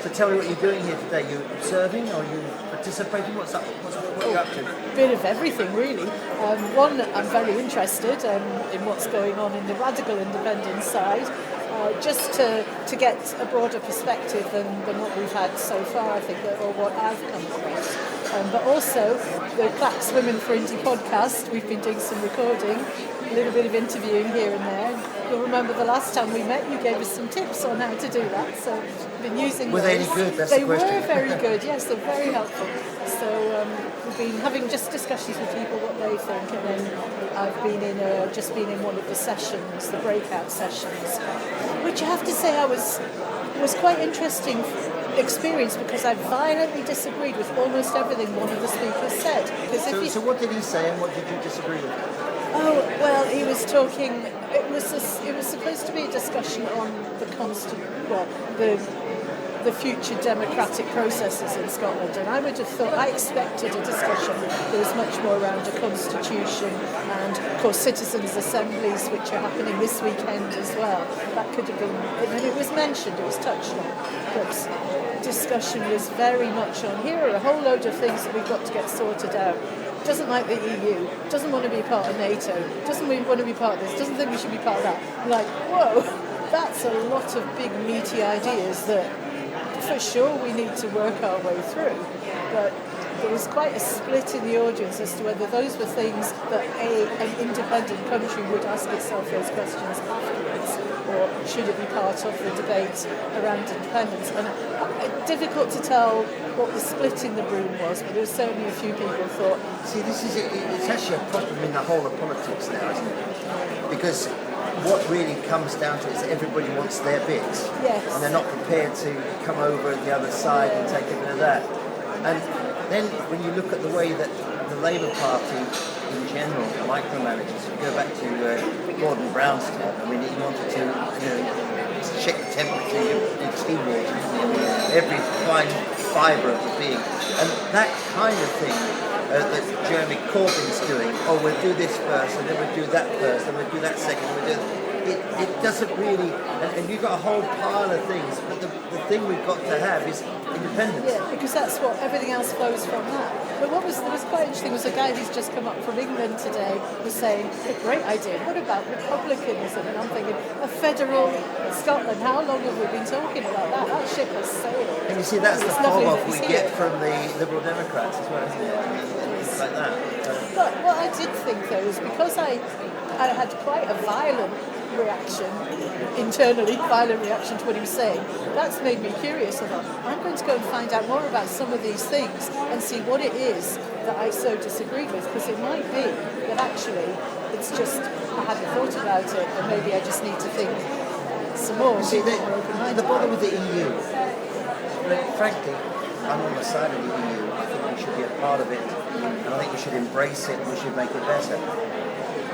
So tell me what you're doing here today. You observing or you participating? What's up? What are you up to? Bit of everything, really. One, I'm very interested in what's going on in the radical independence side, just to get a broader perspective than what we've had so far, I think, or what I've come across. But also, the Clacks Women for Indie podcast, we've been doing some recording, a little bit of interviewing here and there. You'll remember the last time we met, you gave us some tips on how to do that, so I've been using those. Were they any good? That's the question. They were very good, yes, they're very helpful. So we've been having just discussions with people what they think, and then I've been just been in one of the sessions, the breakout sessions, which I have to say was quite interesting experience, because I violently disagreed with almost everything one of the speakers said. So what did he say and what did you disagree with? Oh, well, he was talking, it was supposed to be a discussion on the future democratic processes in Scotland, and I would have thought, I expected a discussion that was much more around a constitution and, of course, citizens' assemblies, which are happening this weekend as well. That could have been, and it was mentioned, it was touched on, but discussion was very much on, here are a whole load of things that we've got to get sorted out. Doesn't like the EU, doesn't want to be part of NATO, doesn't want to be part of this, doesn't think we should be part of that. Like, whoa, that's a lot of big meaty ideas that for sure we need to work our way through. But there was quite a split in the audience as to whether those were things that an independent country would ask itself those questions afterwards, or should it be part of the debate around independence. And difficult to tell what the split in the room was, but there was certainly a few people who thought... See, it's actually a problem in the whole of politics now, isn't it? Because what really comes down to it is that everybody wants their bit. Yes. And they're not prepared to come over the other side and take a bit of that. And then when you look at the way that the Labour Party in general micromanages, if you go back to Gordon Brown's time, I mean, he wanted to check the temperature of your tea water, every fine fibre of the being. And that kind of thing that Jeremy Corbyn's doing, we'll do this first, and then we'll do that first, and we'll do that second, it doesn't really, and you've got a whole pile of things, but the thing we've got to have is independence. Yeah, because that's what everything else flows from that. But what was quite interesting was a guy who's just come up from England today was saying, a great idea, what about republicanism? And I'm thinking, a federal Scotland, how long have we been talking about that? That ship has sailed. And you see, that's the fob-off we get from the Liberal Democrats as well, isn't it? It's like that. But what I did think, though, is because I had quite a violent internally violent reaction to what he was saying, that's made me curious about, I'm going to go and find out more about some of these things and see what it is that I so disagreed with, because it might be that actually it's just I hadn't thought about it, and maybe I just need to think some more. See, the bother with the EU, frankly, I'm on the side of the EU. I think we should be a part of it, and I think we should embrace it and we should make it better.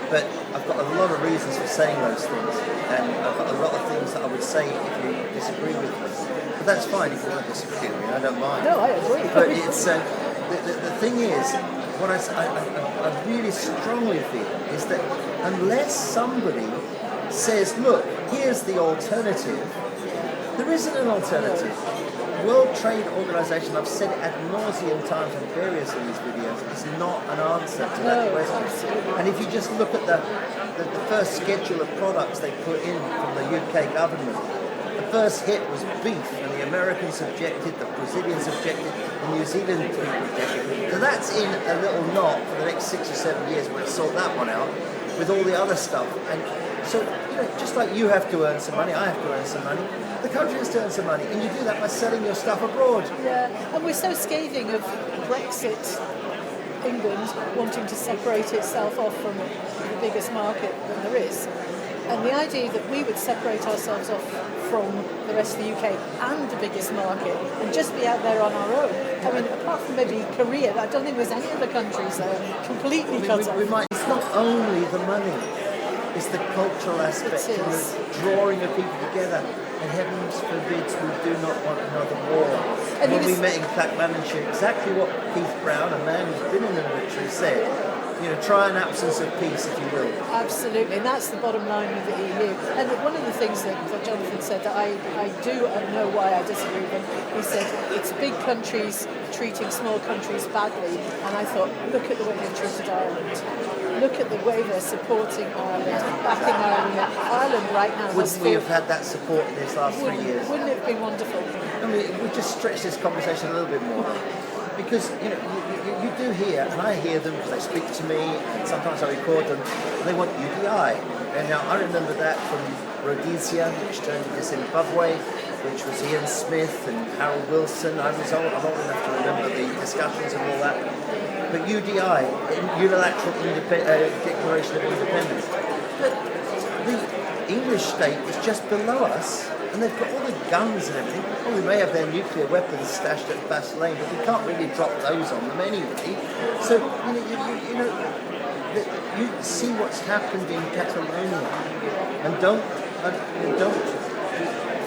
But I've got a lot of reasons for saying those things, and I've got a lot of things that I would say if you disagree with me. But that's fine if you want to disagree with me, I don't mind. No, I agree. But it's the thing is, what I really strongly feel is that unless somebody says, look, here's the alternative, there isn't an alternative. World Trade Organization, I've said it ad nauseum times in various of these videos, is not an answer to that question. Absolutely. And if you just look at the first schedule of products they put in from the UK government, the first hit was beef, and the Americans objected, the Brazilians objected, the New Zealand people objected. So that's in a little knot for the next 6 or 7 years when they sort that one out with all the other stuff. And so, just like you have to earn some money, I have to earn some money, the country has to earn some money, and you do that by selling your stuff abroad. Yeah, and we're so scathing of Brexit, England wanting to separate itself off from the biggest market that there is. And the idea that we would separate ourselves off from the rest of the UK and the biggest market and just be out there on our own. I mean, apart from maybe Korea, I don't think there's any other countries that are completely cut off. It's not only the money, it's the cultural aspect and the drawing of people together. And heavens forbids, we do not want another war. And when we met in Clackmannanshire, exactly what Keith Brown, a man who's been in the military, said, try an absence of peace, if you will. Absolutely, and that's the bottom line with the EU. And one of the things that Jonathan said that I do know why I disagree with him, he said it's big countries treating small countries badly, and I thought, look at the way they've treated Ireland. Look at the way they're supporting Ireland, backing Ireland. Ireland right now Wouldn't we have had that support in these last 3 years? Wouldn't it have been wonderful? I mean, we just stretch this conversation a little bit more. Because, you do hear, and I hear them because they speak to me, and sometimes I record them, they want UDI. And now I remember that from Rhodesia, which turned into Zimbabwe, which was Ian Smith and Harold Wilson. I'm old enough to remember the discussions and all that. But UDI, Unilateral Declaration of Independence. But the English state was just below us, and they've got all the guns and everything. Well, we may have their nuclear weapons stashed at Basseline, but we can't really drop those on them anyway. So, you see what's happened in Catalonia, and don't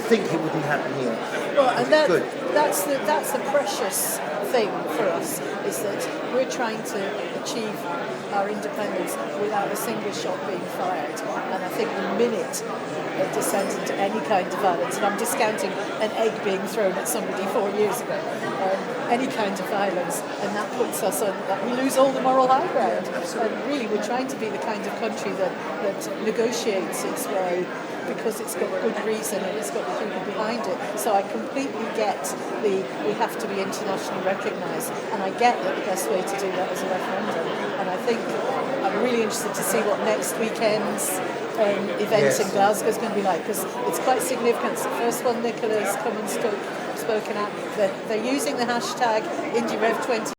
think it wouldn't happen here. Well, and that's the precious thing for us, is that we're trying to achieve our independence without a single shot being fired. And I think the minute it descends into any kind of violence, and I'm discounting an egg being thrown at somebody 4 years ago, any kind of violence, and that puts us on, we lose all the moral high ground. Absolutely. And really, we're trying to be the kind of country that negotiates its way because it's got good reason and it's got the people behind it. So I completely get we have to be internationally recognised, and I get that the best way to do that is a referendum. And I think I'm really interested to see what next weekend's event in Glasgow is going to be like, because it's quite significant. It's the first one Nicola's come and spoken at. They're using the hashtag IndieRev20.